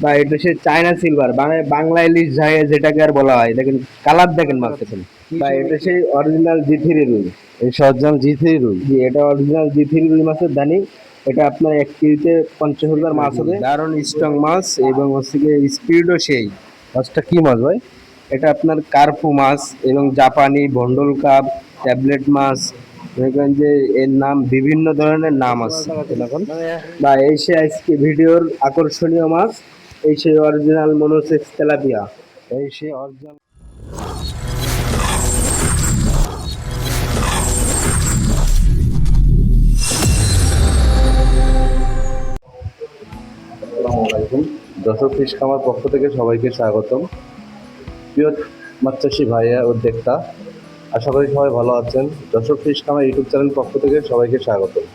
বা এটা সে China silver মানে বাংলা ইলিশ যেটাকে আর বলা হয়, দেখেন কালার দেখেন মাছের। বা এটা সেই অরিজিনাল জি3 রুই। এই অরিজিনাল জি3 রুই। জি, এটা অরিজিনাল জি3 রুই মাছের দানি। এটা আপনার 1 কেজিতে 50,000 মাছ হবে। দারুণ স্ট্রং মাছ এবং হচ্ছে গিয়ে স্পিডও সেই। মাছটা কি মাছ ভাই? এটা আপনার কার্পু মাছ এবং জাপানি ভন্ডল কাপ, ট্যাবলেট মাছ, মনে করেন যে এর নাম বিভিন্ন ধরনের নাম আছে। এখন বা এই সে আজকে ভিডিওর আকর্ষণীয় মাছ, এই সেই অরিজিনাল মনোসেক্স তেলাপিয়া। এই অরিজিনাল। আসসালামু আলাইকুম। যশোর ফিশ খামার পক্ষ থেকে সবাইকে স্বাগতম। প্রিয় মাছ চাষি ভাইয়া উদ্যোক্তা, আশা করি সবাই ভালো আছেন। যশোর ফিশ খামার ইউটিউব চ্যানেল পক্ষ থেকে সবাইকে স্বাগতম।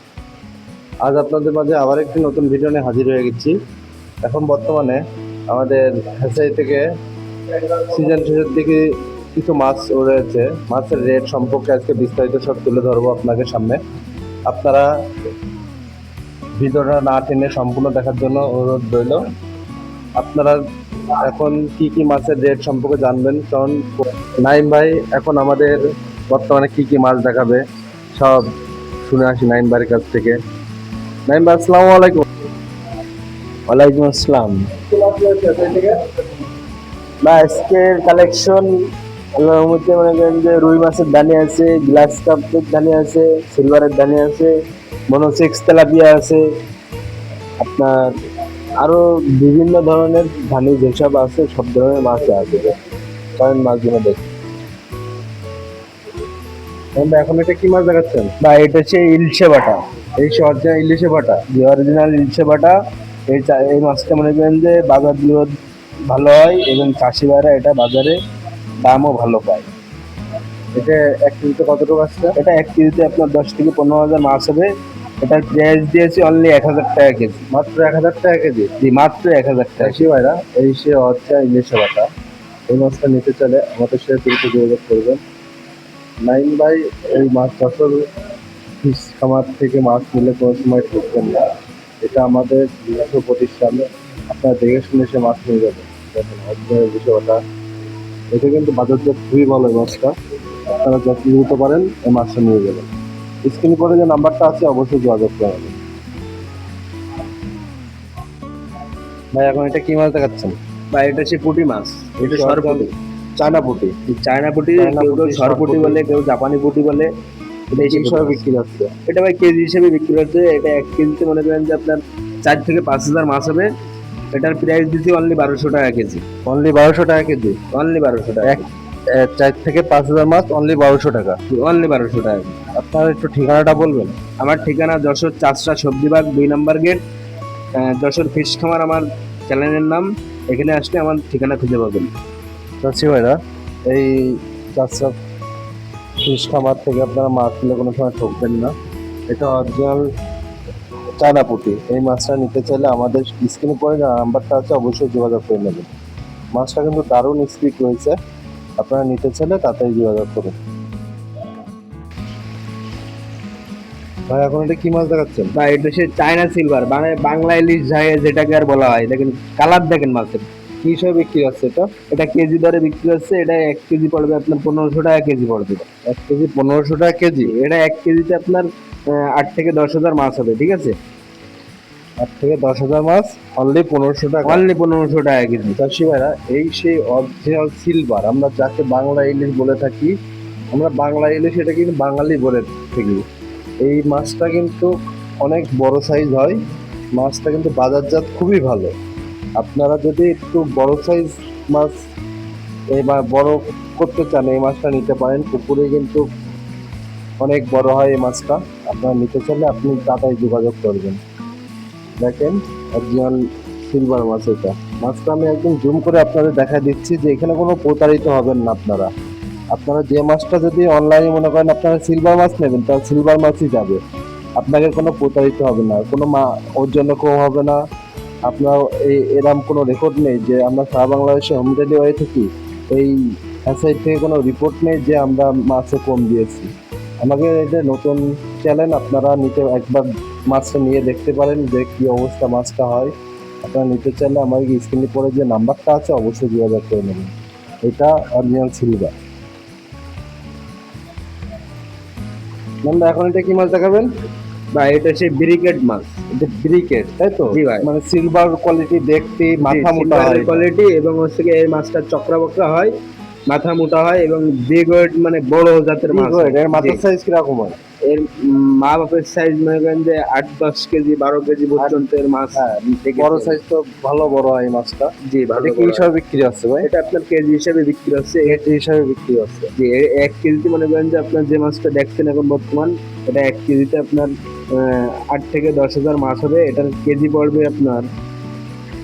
আজ আপনাদের মাঝে আবার একটি নতুন ভিডিও নিয়ে হাজির হয়ে গেছি। এখন বর্তমানে আমাদের হ্যাচারি থেকে সিজন শেষের দিকে কিছু মাছ রয়েছে। মাছের রেট সম্পর্কে আজকে বিস্তারিত সব তুলে ধরবো আপনাদের সামনে। আপনারা ভিডিওটা না টেনে সম্পূর্ণ দেখার জন্য অনুরোধ রইল। আপনারা এখন কি কি মাছের রেট সম্পর্কে জানবেন, কারণ নাইম ভাই এখন আমাদের বর্তমানে কি কি মাছ দেখাবে সব শুনে আসি নাইম ভাইয়ের কাছ থেকে। নাইম ভাই আসসালামু আলাইকুম। ওয়ালাইকুম আসসালাম। বা আজকের কালেকশন আল্লাহর মধ্যে মনে করেন যে রুই মাছের দানি আছে, গ্লাস কাপের দানি আছে, সিলভারের দানি আছে, মনোসেক্স তেলাপিয়া আছে, আপনার আরো বিভিন্ন ধরনের ধানি যেসব আছে সব ধরনের মাছ আছে। কারণ মাছগুলো দেখি। এখন এটা কি মাছ দেখাচ্ছেন? বা এটা হচ্ছে ইলশে বাটা। এই অরিজিনাল ইলিশে বাটা। যে অরিজিনাল ইলশে বাটা। এই মাছটা মনে করেন যে বাজার মূল্য ভালো হয় এবং চাষি ভাইরা এটা বাজারে দামও ভালো পায়। এটা 1 কেজিতে কতটুকু আসছে? এটা 1 কেজিতে আপনার 10 থেকে 15 হাজার মাছ হবে। এটার প্রাইস দিয়েছি অনলি 1,000 টাকা কেজি। মাত্র 1,000 টাকা কেজি। জি, মাত্র 1,000 টাকা। চাষি ভাইরা এই অরিজিনাল ইলিশে বাটা এই মাছটা নিতে চাইলে আমাদের সাথে দ্রুত যোগাযোগ করবেন। নাইম ভাই এই মাছ যশোর ফিশ খামার থেকে মাছ নিলে কোনো সময় ঠকবেন না। এটা আমাদের নিজস্ব প্রতিষ্ঠান, আপনারা দেখে শুনে সে মাছ নিয়ে যাবেন। দেখেন অরিজিনাল বিষয়টা, এটা কিন্তু বাজারজাত খুবই ভালো এই মাছটা। আপনারা যত নিতে পারেন এই মাছটা নিয়ে যাবেন। স্ক্রিন করে যে নাম্বারটা আছে অবশ্যই যোগাযোগ করবেন। ভাই এখন এটা কি মাছ দেখাচ্ছেন? বা এটা হচ্ছে পুঁটি মাছ। এটা সরপুঁটি, চায়না পুঁটি। চায়না পুঁটি, চায়না কেউ কেউ পুঁটি, সরপুঁটি বলে, কেউ জাপানি পুঁটি বলে। এটা কি দেশি পুঁটি হিসাবে মাছ। বিক্রি হচ্ছে? এটা ভাই কেজি হিসেবে বিক্রি হচ্ছে। এটা 1 কেজিতে মনে করেন যে আপনার 4 থেকে 5 হাজার মাছ হবে। এটার প্রাইস দিচ্ছি অনলি 1,200 টাকা কেজি। অনলি 1,200 টাকা কেজি। অনলি 1,200 টাকা এক 4 থেকে 5 হাজার মাছ অনলি 1,200 টাকা। অনলি 1,200 টাকা। আপনার একটু ঠিকানাটা বলবেন? আমার ঠিকানা যশোর চাষরা সবজিবাগ 2 নম্বর গেট, যশোর ফিশ খামার আমার চ্যানেলের নাম। এখানে আসলে আমার ঠিকানা খুঁজে পাবেন। চাষি ভাইরা এই চাষা ফিশ খামার থেকে আপনারা মাছ নিলে কোনো সময় ঠকবেন না। এটা অরিজিনাল চায়না পুঁটি। এই মাছটা নিতে চাইলে আমাদের স্ক্রিনে পরে যে নাম্বারটা আছে অবশ্যই যোগাযোগ করে নেবেন। মাছটা কিন্তু দারুণ স্পিড রয়েছে, আপনারা নিতে চাইলে তাড়াতাড়ি যোগাযোগ করুন। ভাই এখন এটা কি মাছ দেখাচ্ছেন? বা এটা সে চায়না সিলভার মানে বাংলা ইলিশ যেটাকে আর বলা হয়, দেখেন কালার দেখেন মাছের। কি হিসাবে বিক্রি হচ্ছে এটা? এটা কেজি দরে বিক্রি হচ্ছে। এটা 1 কেজি পড়বে আপনার 1,500 টাকা কেজি পড়বে। 1 কেজি 1,500 টাকা কেজি। এটা 1 কেজিতে আপনার 8 থেকে 10 হাজার মাছ হবে, ঠিক আছে। 8 থেকে 10 হাজার মাছ অনলি 1,500 টাকা। অনলি 1,500 টাকা কেজি। চাষি ভাইরা এই অরিজিনাল সিলভার আমরা যাকে বাংলা ইলিশ বলে থাকি, আমরা বাংলা ইলিশ এটা কিন্তু বাঙালি বলে থাকি। এই মাছটা কিন্তু অনেক বড় সাইজ হয়। মাছটা কিন্তু বাজারজাত খুবই ভালো। আপনারা যদি একটু বড় সাইজ মাছ এবার বড় করতে চান এই মাছটা নিতে পারেন। পুকুরে কিন্তু অনেক বড় হয় এই মাছটা। আপনারা নিতে চাইলে আপনি তাড়াতাড়ি যোগাযোগ করবেন। দেখেন অরিজিনাল সিলভার মাছ। এটা মাছটা আমি একদম জুম করে আপনাদের দেখা দিচ্ছি যে এখানে কোনো প্রতারিত হবেন না আপনারা। আপনারা যে মাছটা যদি অনলাইনে মনে করেন আপনারা সিলভার মাছ নেবেন, তাহলে সিলভার মাছই যাবে। আপনাকে কোনো প্রতারিত হবে না, কোনো ওর জন্য কম হবে না। আপনার এরম কোনো রেকর্ড নেই যে আমরা সারা বাংলাদেশে হোম ডেলিভারি থাকি, এই সাইড থেকে কোনো রিপোর্ট নেই যে আমরা মাছে কম দিয়েছি। আমাদের এটা নতুন চ্যানেল, আপনারা নিতে একবার মাছটা নিয়ে দেখতে পারেন যে কি অবস্থা মাছটা হয়। আপনারা নিতে চাইলে আমার স্ক্রিনে পরে যে নাম্বারটা আছে অবশ্যই যোগাযোগ করে নেবেন। এটা অরিজিনাল সিলভার। নাম্বার এখন এটা কি মাছ দেখাবেন? বা এটা সেই ব্রিকেট মাছ। এটা ব্রিকেট, তাই তো? জি ভাই। মানে সিলভার কোয়ালিটি দেখতে, মাথা মোটা হয়। কোয়ালিটি এবং হচ্ছে গিয়ে এই মাছটা চক্রা বকরা হয়, মাথা মোটা হয় এবং বিগ ওয়েট মানে বড় জাতের মাছ হয়। এর মাথার জি। সাইজ কিরকম হয়? এর মা বাপের সাইজ মনে করেন যে 8-10 কেজি 12 কেজি পর্যন্ত এর মাছ। হ্যাঁ, দেখেছি। বড় সাইজ তো ভালো বড় হয় এই মাছটা। জি ভালো। এটা কি হিসাবে বিক্রি হচ্ছে ভাই? এটা আপনার কেজি হিসেবে বিক্রি হচ্ছে। কেজি হিসাবে বিক্রি হচ্ছে। জি 1 কেজিতে মনে করেন যে আপনার যে মাছটা দেখছেন এখন বর্তমান, এটা 1 কেজিতে আপনার 8 থেকে 10,000 মাছ হবে। এটার কেজি পড়বে আপনার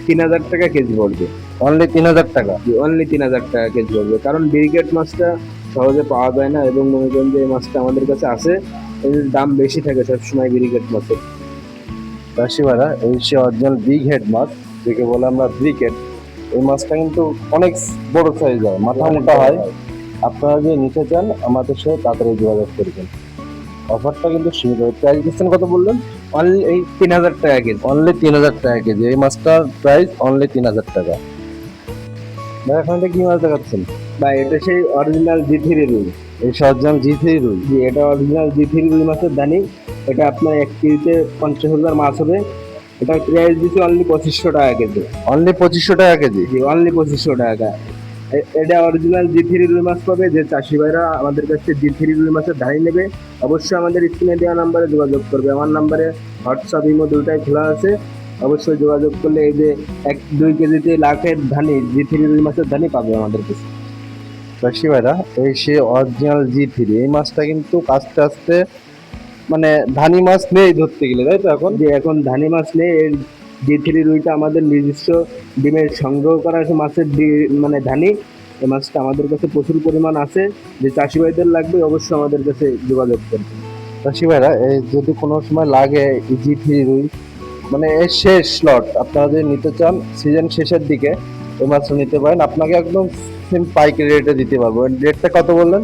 3,000 টাকা কেজি পড়বে। অনলি 3,000 টাকা। অনলি 3,000 টাকা কেজি পড়বে, কারণ ব্রিগেড মাছটা সহজে পাওয়া যায় না এবং মনে করেন যে এই মাছটা আমাদের কাছে আছে, এর দাম বেশি থাকে সবসময় ব্রিগেড মাছের। চাষি ভাইরা, এই সে অরিজিনাল বিগ হেড মাছ, যেকে বলে আমরা ব্রিকেট। এই মাছটা কিন্তু অনেক বড় সাইজ হয়, মাথা মোটা হয়। আপনারা যদি নিতে চান আমাদের সাথে তাড়াতাড়ি যোগাযোগ করবেন। অফারটা কিন্তু সীমিত। প্রাইস দিচ্ছেন কত বললেন? অনলি এই 3,000 টাকা কেজি। অনলি 3,000 টাকা কেজি। এই মাছটার প্রাইস অনলি 3,000 টাকা। ভাই এখন এটা কি মাছ দেখাচ্ছেন? বা এটা সেই অরিজিনাল জি3 রুই। এই সে অরিজিনাল জি3 রুই। জি এটা অরিজিনাল জি3 রুই মাছের দানি। এটা আপনার 1 কেজিতে 50,000 মাছ হবে। এটার প্রাইস দিচ্ছি অনলি 2,500 টাকা কেজি। অনলি 2,500 টাকা কেজি। জি অনলি 2,500 টাকা। এটা অরিজিনাল জি3 রুই মাছ পাবে। যে চাষি ভাইরা আমাদের কাছে জি3 রুই মাছের ধানি নেবে, অবশ্যই আমাদের স্ক্রিনে দেওয়া নাম্বারে যোগাযোগ করবে। আমার নাম্বারে হোয়াটসঅ্যাপ ইমো দুটাই খোলা আছে। অবশ্যই যোগাযোগ করলে এই যে 1-2 কেজিতে লাখের ধানি জি3 রুই মাছের ধানি পাবে আমাদের কাছে। চাষি ভাইরা, এই সে অরিজিনাল জি3। এই মাছটা কিন্তু আস্তে আস্তে মানে ধানি মাছ নেই ধরতে গেলে, তাই তো? এখন যে এখন ধানি মাছ নেই, এর জি3 রুইটা আমাদের নিজস্ব ডিমের সংগ্রহ করা আছে মাছের মানে ধানি। এই মাছটা আমাদের কাছে প্রচুর পরিমাণ আছে। যে চাষি ভাইদের লাগবে অবশ্যই আমাদের কাছে যোগাযোগ করবে। চাষি ভাইরা, এই যদি কোনো সময় লাগে জি3 রুই, মানে এর শেষ লট আপনারা যদি নিতে চান সিজন শেষের দিকে, এই মাছটা নিতে পারেন। আপনাকে একদম সেম পাইকারি রেটে দিতে পারবো। রেটটা কত বললেন?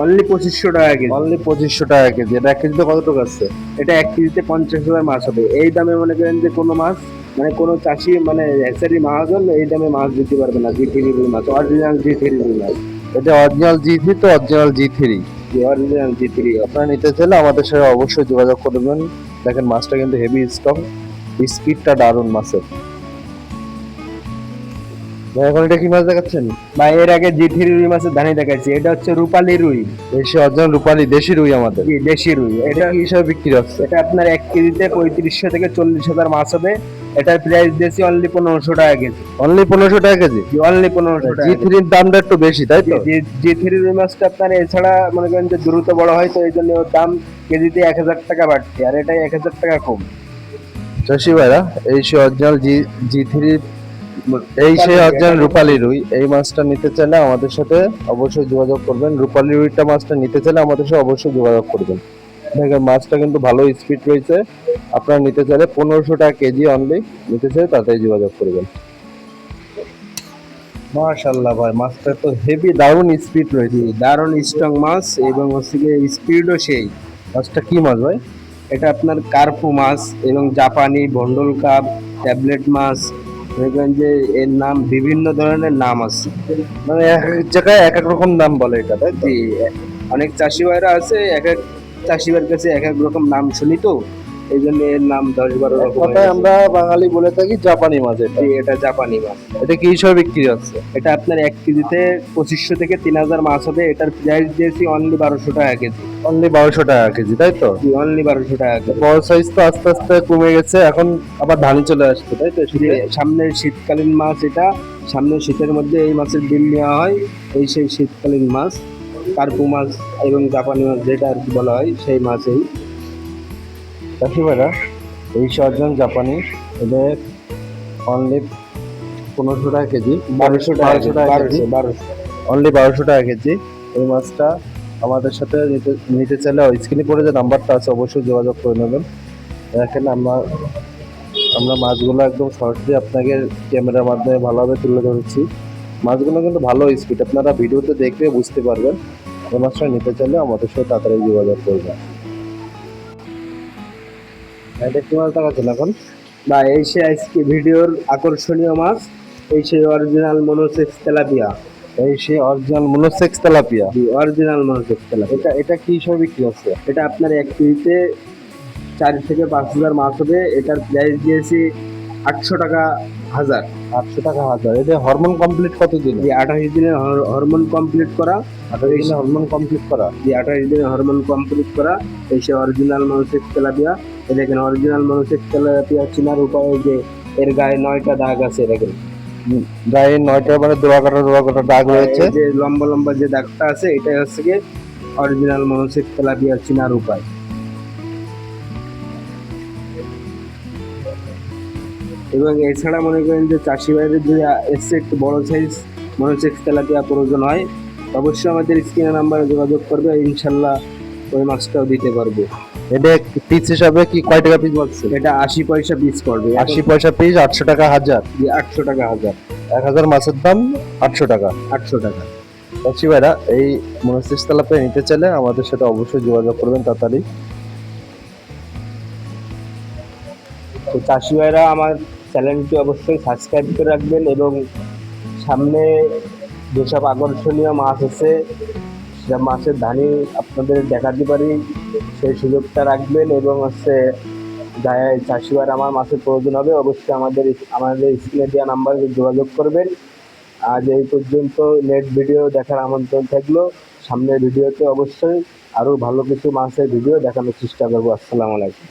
অনলি 2,500 টাকা কেজি। অনলি 2,500 টাকা কেজি। এটা 1 কেজিতে কতটুকু আছে? এটা 1 কেজিতে 50,000 মাছ হবে। এই দামে মনে করেন যে কোনো মাছ মানে কোনো চাষি মানে হ্যাচারি মহাজন এই দামে মাছ দিতে পারবে না। জি3 রুই মাছ অরিজিনাল জি3 রুই মাছ। এটা অরিজিনাল জি3 তো অরিজিনাল জি3। যে অরিজিনাল জি3। আপনারা নিতে চাইলে আমাদের সাথে অবশ্যই যোগাযোগ করবেন। দেখেন মাছটা কিন্তু হেভি স্ট্রং, স্পিডটা দারুণ মাছের। ভাই এখন এটা কি মাছ দেখাচ্ছেন? বা এর আগে জি3 রুই মাছের ধানি দেখাচ্ছি। এটা হচ্ছে রূপালী রুই। দেশি অরিজিনাল রূপালী দেশি রুই আমাদের। জি দেশি রুই। এটা এটা কি হিসাবে বিক্রি হচ্ছে? এটা আপনার 1 কেজিতে 3500 থেকে 40,000 মাছ হবে। এটার প্রাইস দিয়েছি অনলি 1,500 টাকা কেজি। অনলি 1500 টাকা কেজি। অনলি 1,500 টাকা। জি3 এর দামটা একটু বেশি, তাই তো? জি3 রুই মাছটা আপনার এছাড়া মনে করেন যে দ্রুত বড় হয়, তো এই জন্য ওর দাম কেজিতে 1,000 টাকা বাড়ছে, আর এটাই 1,000 টাকা কম। চাষি ভাইরা, এই সে অরিজিনাল জি3, এই সে অরিজিনাল রূপালী রুই। এই মাছটা নিতে চাইলে আমাদের সাথে অবশ্যই যোগাযোগ করবেন। রূপালী রুইটা মাছটা নিতে চাইলে আমাদের সাথে অবশ্যই যোগাযোগ করবেন। দেখেন মাছটা কিন্তু ভালো স্পিড রয়েছে। আপনারা নিতে চাইলে 1500 টাকা কেজি অনলি। নিতে চাইলে তাড়াতাড়ি যোগাযোগ করবেন। মাশাআল্লাহ ভাই, মাছটা তো হেভি দারুণ স্পিড রয়েছে। দারুণ স্ট্রং মাছ এবং হচ্ছে গিয়ে স্পিডও সেই। মাছটা কি মাছ ভাই? এটা আপনার কার্পু মাছ এবং জাপানি ভন্ডল কাপ, ট্যাবলেট মাছ। দেখবেন যে এর নাম বিভিন্ন ধরনের নাম আছে। মানে এক এক জায়গায় এক এক রকম নাম বলে এটা, তাই তো? জি অনেক চাষি ভাইরা আছে, এক এক চাষি ভাইয়ের কাছে এক এক রকম নাম শুনি, তো এই জন্য এর নাম 10-12 রকম হয়ে কথায় গেছে। আমরা বাঙালি বলে থাকি জাপানি মাছ এটা। জি এটা জাপানি মাছ। এটা কি হিসাবে বিক্রি হচ্ছে? এটা আপনার 1 কেজিতে 2,500 থেকে 3,000 মাছ হবে। এটার প্রাইস দিয়েছি অনলি 1,200 টাকা কেজি। অনলি 1,200 টাকা কেজি, তাই তো? জি অনলি 1,200 টাকা কেজি। বড় সাইজ তো আস্তে আস্তে কমে গেছে, এখন আবার ধানি চলে আসছে, তাই তো? যে সামনের শীতকালীন মাছ, এটা সামনের শীতের মধ্যে এই মাছের ডিম নেওয়া হয়। এই সেই শীতকালীন মাছ কার্পু মাছ এবং জাপানি মাছ যেটা আর কি বলা হয় সেই মাছই। চাষি ভাইরা, এই সরজন জাপানি, এদের অনলি 1500 টাকা কেজি। 1,200 টাকা 1,200 টাকা কেজি। 1,200। অনলি 1,200 টাকা কেজি। এই মাছটা আমাদের সাথে নিতে চাইলে স্ক্রিনে পড়ে যে নাম্বারটা আছে অবশ্যই যোগাযোগ করে নেবেন। দেখেন আমরা মাছগুলো একদম সরাসরি আপনাকে ক্যামেরার মাধ্যমে ভালোভাবে তুলে ধরেছি। মাছগুলো কিন্তু ভালো স্পিড, আপনারা ভিডিওতে দেখলে বুঝতে পারবেন। এই মাছটা নিতে চাইলে আমাদের সাথে তাড়াতাড়ি যোগাযোগ করবেন। এটা কি মাছ দেখাচ্ছেন এখন? বা এই সে আজকে ভিডিওর আকর্ষণীয় মাছ, এই সেই অরিজিনাল মনোসেক্স তেলাপিয়া। এই সেই original monosex tilapia. Original monosex tilapia. এটা কি হিসাবে বিক্রি হচ্ছে? এটা আপনার এক কেজিতে 4 থেকে 5 হাজার মাছ হবে। এটার প্রাইস দিয়েছি 800 টাকা হাজার। 800 টাকা হাজার। এটা হরমোন কমপ্লিট কত দিন? 28 দিনের হরমোন কমপ্লিট করা। 28 দিনে হরমোন কমপ্লিট করা। 28 দিনের হরমোন কমপ্লিট করা। এই সে অরিজিনাল মনোসেক্স তেলাপিয়া। এই দেখেন অরিজিনাল মনোসেক্স তেলাপিয়া চিনার উপায় যে এর গায়ে 9টা দাগ আছে দেখেন। গায়ে 9টা মানে দোয়া কাটা দাগ রয়েছে। এই যে লম্বা লম্বা যে দাগটা আছে এটাই হচ্ছে কি অরিজিনাল মনোসেক্স তেলাপিয়া চিনার উপায়। এবং এছাড়া মনে করেন যে চাষি ভাইদের যদি এসে একটু বড় সাইজ মনোসেক্স তেলাপিয়া প্রয়োজন হয় অবশ্যই আমাদের স্ক্রিনের নাম্বারে যোগাযোগ করবে, ইনশাল্লাহ ওই মাছটাও দিতে পারবো। এটা পিস হিসাবে কি কয় টাকা পিস বলছে? এটা 80 পয়সা পিস পড়বে। 80 পয়সা পিস, 800 টাকা হাজার। 800 টাকা হাজার। 1000 মাছের দাম 800 টাকা। 800 টাকা। চাষি ভাইরা এই মনোসেক্স তেলাপিয়া নিতে চাইলে আমাদের সাথে অবশ্যই যোগাযোগ করবেন তাড়াতাড়ি। তো চাষি ভাইরা আমার চ্যানেলটি অবশ্যই সাবস্ক্রাইব করে রাখবেন এবং সামনে যেসব আকর্ষণীয় মাছ আছে সেসব মাছের ধানি আপনাদের দেখাতে পারি সেই সুযোগটা রাখবেন। এবং হচ্ছে যারা চাষি ভাইরা আমার মাছের প্রয়োজন হবে অবশ্যই আমাদের স্ক্রিনে দেওয়া নাম্বারে যোগাযোগ করবেন। আজ এই পর্যন্ত। নেক্সট ভিডিও দেখার আমন্ত্রণ থাকলো। সামনের ভিডিওতে অবশ্যই আরো ভালো কিছু মাছের ভিডিও দেখানোর চেষ্টা করবো। আসসালামু আলাইকুম।